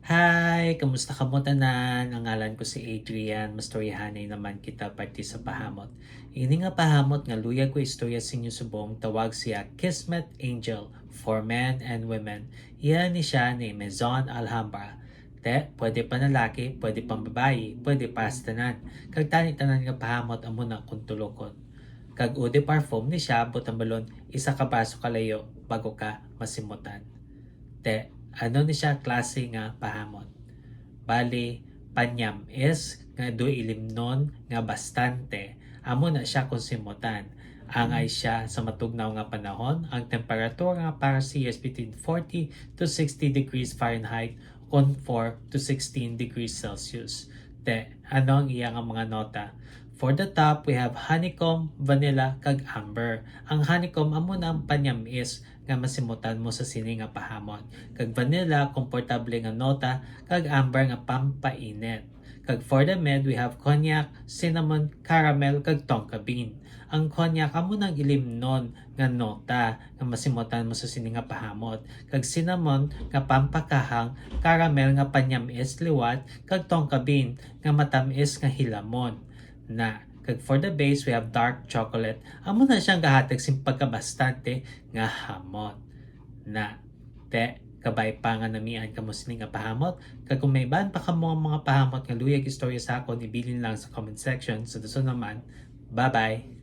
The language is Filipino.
Hi! Kamusta ka mo tanan? Ang ngalan ko si Adrian. Mastoryahanay naman kita parte sa pahamot. Ini nga pahamot nga luya ko istorya sa inyo subong tawag siya Kismet Angel for Men and Women. Iyan ni siya ni Maison Alhambra. Pwede pa lalaki, pwede pang babae, pwede para sa tanan. Kag tani-tanan nga pahamot amo na kung tulokon. Kag ude parfum ni siya butang balon isa ka baso kalayo bago ka masimutan. Ano ni siya klase nga pahamon. Bali, panyam is nga do ilimnon nga bastante. Amo na siya kung simutan. Angay siya sa matugnaw nga panahon. Ang temperatura nga para siya is between 40 to 60 degrees Fahrenheit kung 4 to 16 degrees Celsius. Ano ang iya nga mga nota? For the top, we have honeycomb, vanilla, kag amber. Ang honeycomb, amo na ang panyam is nga masimutan mo sa sini nga pahamon. Kag vanilla, komportable nga nota, kag amber nga pampainit. Kag for the mid, we have cognac, cinnamon, caramel, kag tonka bean. Ang cognac, amo nang ilimnon nga nota nga masimutan mo sa sini nga pahamot. Kag cinnamon nga pampakahang, caramel nga panyam is liwat, kag tonka bean nga matamis nga hilamon. Kag for the base, we have dark chocolate. Amo na siyang gahatag sin pagkabastante nga hamot. Kabay pa nga namian kamo sini nga pahamot. Kag kung may ban pa kamo mga pahamot nga luyag istorya sa akon, ibilin lang sa comment section. So, naman, bye-bye!